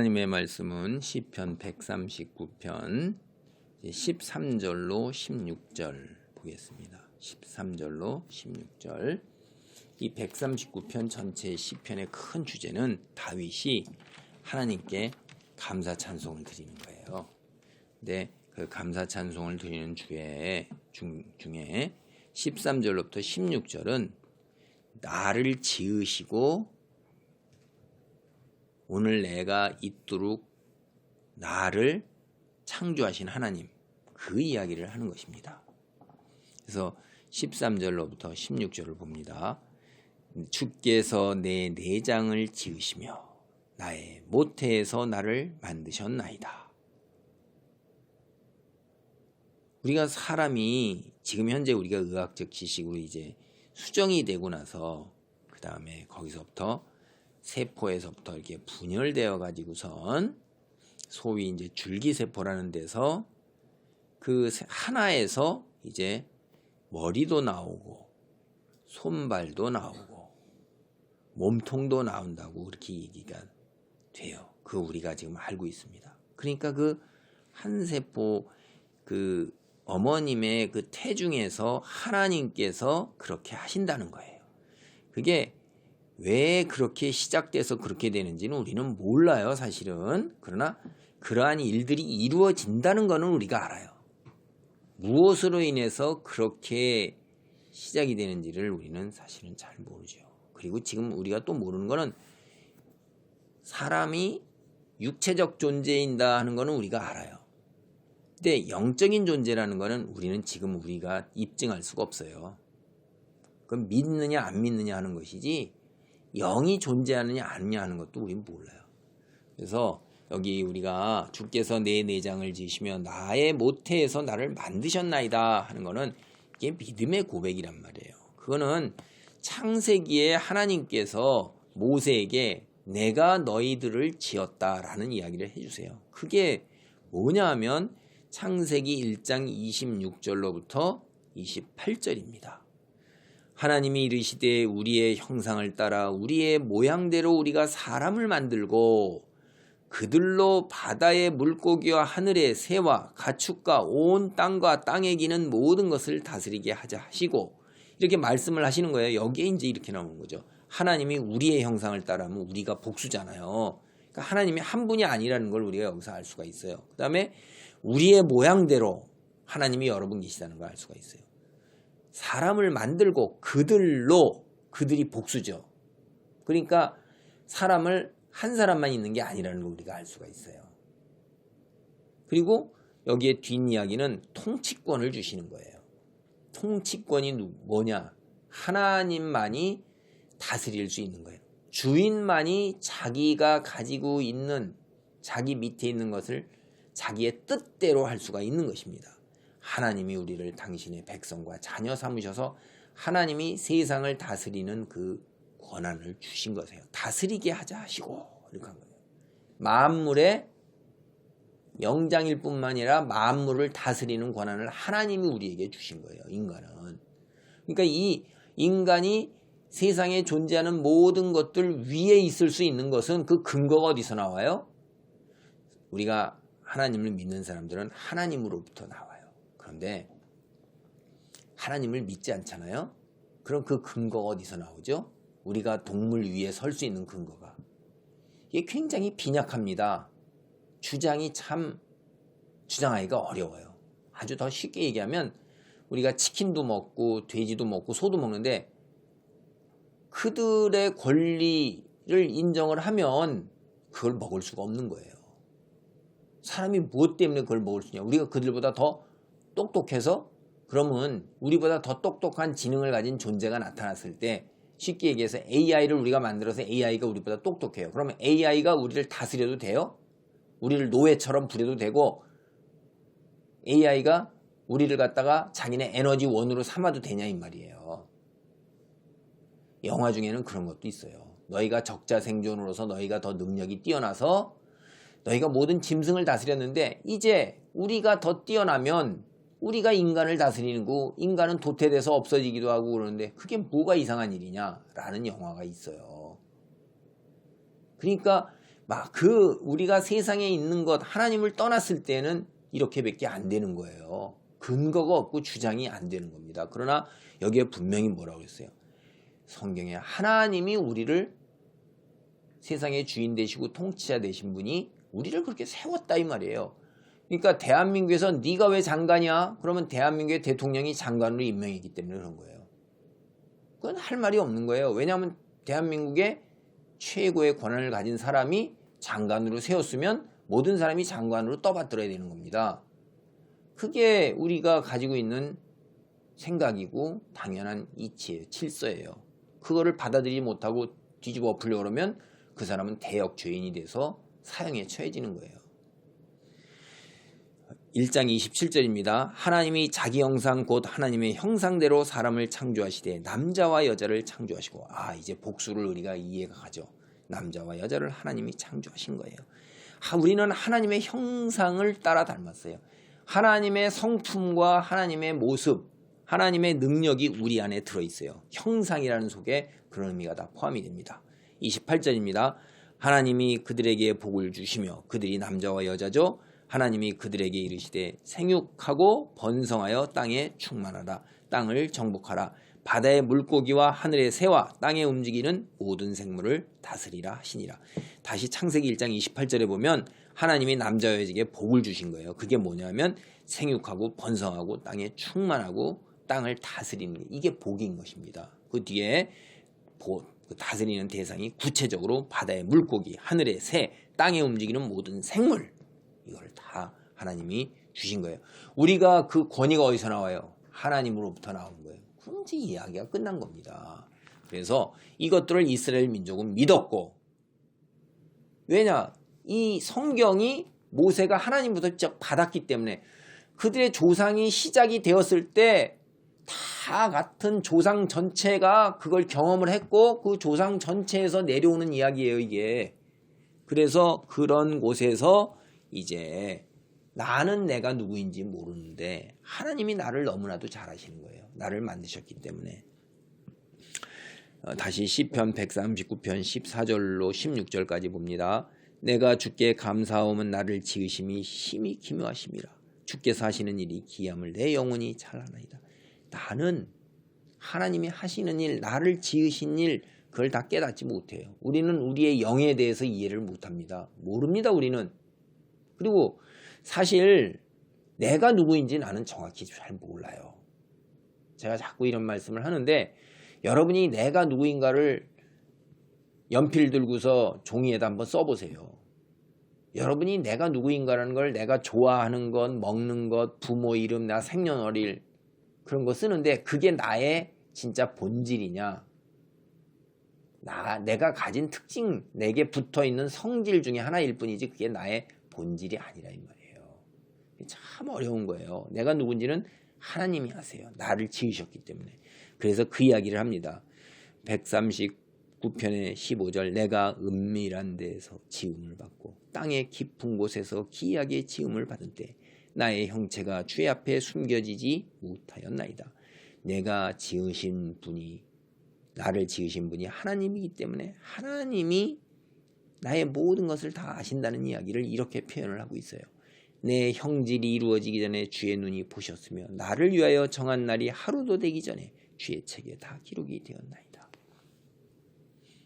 하나님의 말씀은 시편 139편 13절로 16절 보겠습니다. 13절로 16절. 이 139편 전체 시편의 큰 주제는 다윗이 하나님께 감사 찬송을 드리는 거예요. 근데 그 감사 찬송을 드리는 중에 13절로부터 16절은 나를 지으시고 오늘 내가 있도록 나를 창조하신 하나님, 그 이야기를 하는 것입니다. 그래서 13절로부터 16절을 봅니다. 주께서 내 내장을 지으시며 나의 모태에서 나를 만드셨나이다. 우리가 사람이 지금 현재 우리가 의학적 지식으로 이제 수정이 되고 나서 그 다음에 거기서부터 세포에서부터 이렇게 분열되어 가지고선 소위 이제 줄기세포라는 데서 그 하나에서 이제 머리도 나오고 손발도 나오고 몸통도 나온다고 그렇게 얘기가 돼요. 그 우리가 지금 알고 있습니다. 그러니까 그 한 세포 그 어머님의 그 태중에서 하나님께서 그렇게 하신다는 거예요. 그게 왜 그렇게 시작돼서 그렇게 되는지는 우리는 몰라요, 사실은. 그러나 그러한 일들이 이루어진다는 것은 우리가 알아요. 무엇으로 인해서 그렇게 시작이 되는지를 우리는 사실은 잘 모르죠. 그리고 지금 우리가 또 모르는 것은 사람이 육체적 존재인다 하는 것은 우리가 알아요. 근데 영적인 존재라는 것은 우리는 지금 우리가 입증할 수가 없어요. 그건 믿느냐 안 믿느냐 하는 것이지 영이 존재하느냐 아니냐 하는 것도 우리는 몰라요. 그래서 여기 우리가 주께서 내 내장을 지으시며 나의 모태에서 나를 만드셨나이다 하는 거는 이게 믿음의 고백이란 말이에요. 그거는 창세기에 하나님께서 모세에게 내가 너희들을 지었다라는 이야기를 해주세요. 그게 뭐냐 하면 창세기 1장 26절로부터 28절입니다. 하나님이 이르시되 우리의 형상을 따라 우리의 모양대로 우리가 사람을 만들고 그들로 바다의 물고기와 하늘의 새와 가축과 온 땅과 땅에 기는 모든 것을 다스리게 하자 하시고 이렇게 말씀을 하시는 거예요. 여기에 이제 이렇게 나오는 거죠. 하나님이 우리의 형상을 따라하면 우리가 복수잖아요. 그러니까 하나님이 한 분이 아니라는 걸 우리가 여기서 알 수가 있어요. 그 다음에 우리의 모양대로 하나님이 여러 분 계시다는 걸 알 수가 있어요. 사람을 만들고 그들로, 그들이 복수죠. 그러니까 사람을 한 사람만 있는 게 아니라는 걸 우리가 알 수가 있어요. 그리고 여기에 뒷이야기는 통치권을 주시는 거예요. 통치권이 뭐냐? 하나님만이 다스릴 수 있는 거예요. 주인만이 자기가 가지고 있는 자기 밑에 있는 것을 자기의 뜻대로 할 수가 있는 것입니다. 하나님이 우리를 당신의 백성과 자녀 삼으셔서 하나님이 세상을 다스리는 그 권한을 주신 거세요. 다스리게 하자 하시고 이렇게 한 거예요. 만물의 영장일 뿐만 아니라 만물을 다스리는 권한을 하나님이 우리에게 주신 거예요. 인간은. 그러니까 이 인간이 세상에 존재하는 모든 것들 위에 있을 수 있는 것은 그 근거가 어디서 나와요? 우리가 하나님을 믿는 사람들은 하나님으로부터 나와요. 그런데 하나님을 믿지 않잖아요. 그럼 그 근거가 어디서 나오죠? 우리가 동물 위에 설 수 있는 근거가 이게 굉장히 빈약합니다. 주장이 참 주장하기가 어려워요. 아주 더 쉽게 얘기하면 우리가 치킨도 먹고 돼지도 먹고 소도 먹는데 그들의 권리를 인정을 하면 그걸 먹을 수가 없는 거예요. 사람이 무엇 때문에 그걸 먹을 수 있냐? 우리가 그들보다 더 똑똑해서 그러면 우리보다 더 똑똑한 지능을 가진 존재가 나타났을 때 쉽게 얘기해서 AI를 우리가 만들어서 AI가 우리보다 똑똑해요. 그러면 AI가 우리를 다스려도 돼요? 우리를 노예처럼 부려도 되고 AI가 우리를 갖다가 자기네 에너지원으로 삼아도 되냐 이 말이에요. 영화 중에는 그런 것도 있어요. 너희가 적자생존으로서 너희가 더 능력이 뛰어나서 너희가 모든 짐승을 다스렸는데 이제 우리가 더 뛰어나면 우리가 인간을 다스리는 거 인간은 도태돼서 없어지기도 하고 그러는데 그게 뭐가 이상한 일이냐라는 영화가 있어요. 그러니까 막 우리가 세상에 있는 것 하나님을 떠났을 때는 이렇게밖에 안 되는 거예요. 근거가 없고 주장이 안 되는 겁니다. 그러나 여기에 분명히 뭐라고 했어요? 성경에 하나님이 우리를 세상의 주인 되시고 통치자 되신 분이 우리를 그렇게 세웠다 이 말이에요. 그러니까 대한민국에서 네가 왜 장관이야? 그러면 대한민국의 대통령이 장관으로 임명했기 때문에 그런 거예요. 그건 할 말이 없는 거예요. 왜냐하면 대한민국의 최고의 권한을 가진 사람이 장관으로 세웠으면 모든 사람이 장관으로 떠받들어야 되는 겁니다. 그게 우리가 가지고 있는 생각이고 당연한 이치예요. 질서예요. 그거를 받아들이지 못하고 뒤집어 엎으려고 그러면 그 사람은 대역 죄인이 돼서 사형에 처해지는 거예요. 1장 27절입니다. 하나님이 자기 형상 곧 하나님의 형상대로 사람을 창조하시되 남자와 여자를 창조하시고, 이제 복수를 우리가 이해가 가죠. 남자와 여자를 하나님이 창조하신 거예요. 우리는 하나님의 형상을 따라 닮았어요. 하나님의 성품과 하나님의 모습, 하나님의 능력이 우리 안에 들어있어요. 형상이라는 속에 그런 의미가 다 포함이 됩니다. 28절입니다. 하나님이 그들에게 복을 주시며, 그들이 남자와 여자죠. 하나님이 그들에게 이르시되 생육하고 번성하여 땅에 충만하라. 땅을 정복하라. 바다의 물고기와 하늘의 새와 땅에 움직이는 모든 생물을 다스리라 하시니라. 다시 창세기 1장 28절에 보면 하나님이 남자와 여자에게 복을 주신 거예요. 그게 뭐냐면 생육하고 번성하고 땅에 충만하고 땅을 다스리는 게 이게 복인 것입니다. 그 뒤에 다스리는 대상이 구체적으로 바다의 물고기, 하늘의 새, 땅에 움직이는 모든 생물, 이걸 다 하나님이 주신 거예요. 우리가 그 권위가 어디서 나와요? 하나님으로부터 나오는 거예요. 그럼 이제 이야기가 끝난 겁니다. 그래서 이것들을 이스라엘 민족은 믿었고, 왜냐? 이 성경이 모세가 하나님부터 직접 받았기 때문에 그들의 조상이 시작이 되었을 때 다 같은 조상 전체가 그걸 경험을 했고 그 조상 전체에서 내려오는 이야기예요, 이게. 그래서 그런 곳에서 이제 나는 내가 누구인지 모르는데 하나님이 나를 너무나도 잘 아시는 거예요. 나를 만드셨기 때문에. 다시 시편 139편 14절로 16절까지 봅니다. 내가 주께 감사하오면 나를 지으심이 심히 기묘하심이라. 주께서 하시는 일이 기함을 내 영혼이 잘하나이다. 나는 하나님이 하시는 일, 나를 지으신 일, 그걸 다 깨닫지 못해요. 우리는 우리의 영에 대해서 이해를 못합니다. 모릅니다, 우리는. 그리고 사실 내가 누구인지 나는 정확히 잘 몰라요. 제가 자꾸 이런 말씀을 하는데 여러분이 내가 누구인가를 연필 들고서 종이에다 한번 써보세요. 여러분이 내가 누구인가라는 걸 내가 좋아하는 것, 먹는 것, 부모 이름, 나 생년월일 그런 거 쓰는데 그게 나의 진짜 본질이냐? 내가 가진 특징, 내게 붙어있는 성질 중에 하나일 뿐이지 그게 나의 본질이 아니라 이 말이에요. 참 어려운 거예요. 내가 누군지는 하나님이 아세요. 나를 지으셨기 때문에. 그래서 그 이야기를 합니다. 139편의 15절 내가 은밀한 데에서 지음을 받고 땅의 깊은 곳에서 기이하게 지음을 받은 때 나의 형체가 주의 앞에 숨겨지지 못하였나이다. 내가 지으신 분이 나를 지으신 분이 하나님이기 때문에 하나님이 나의 모든 것을 다 아신다는 이야기를 이렇게 표현을 하고 있어요. 내 형질이 이루어지기 전에 주의 눈이 보셨으며 나를 위하여 정한 날이 하루도 되기 전에 주의 책에 다 기록이 되었나이다.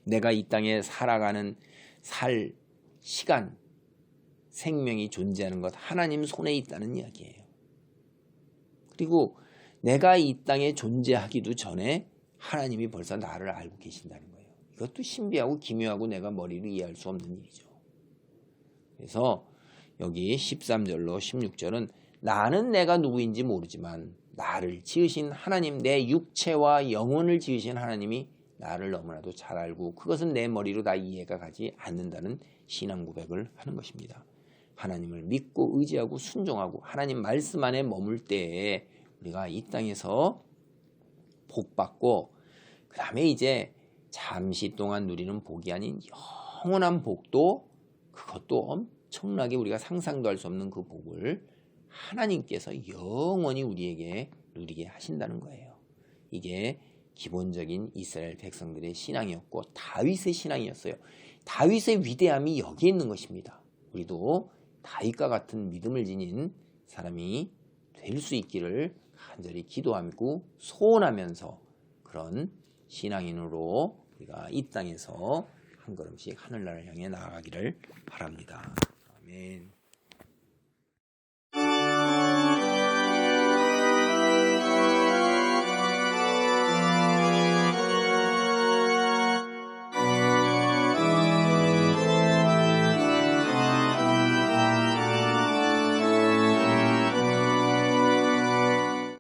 내가 이 땅에 살아가는 시간, 생명이 존재하는 것 하나님 손에 있다는 이야기예요. 그리고 내가 이 땅에 존재하기도 전에 하나님이 벌써 나를 알고 계신다는 거예요. 이것도 신비하고 기묘하고 내가 머리로 이해할 수 없는 일이죠. 그래서 여기 13절로 16절은 나는 내가 누구인지 모르지만 나를 지으신 하나님, 내 육체와 영혼을 지으신 하나님이 나를 너무나도 잘 알고 그것은 내 머리로 다 이해가 가지 않는다는 신앙 고백을 하는 것입니다. 하나님을 믿고 의지하고 순종하고 하나님 말씀 안에 머물 때에 우리가 이 땅에서 복받고 그 다음에 이제 잠시 동안 누리는 복이 아닌 영원한 복도 그것도 엄청나게 우리가 상상도 할 수 없는 그 복을 하나님께서 영원히 우리에게 누리게 하신다는 거예요. 이게 기본적인 이스라엘 백성들의 신앙이었고 다윗의 신앙이었어요. 다윗의 위대함이 여기에 있는 것입니다. 우리도 다윗과 같은 믿음을 지닌 사람이 될 수 있기를 간절히 기도하고 소원하면서 그런 신앙인으로 우리가 이 땅에서 한 걸음씩 하늘나라를 향해 나아가기를 바랍니다. 아멘.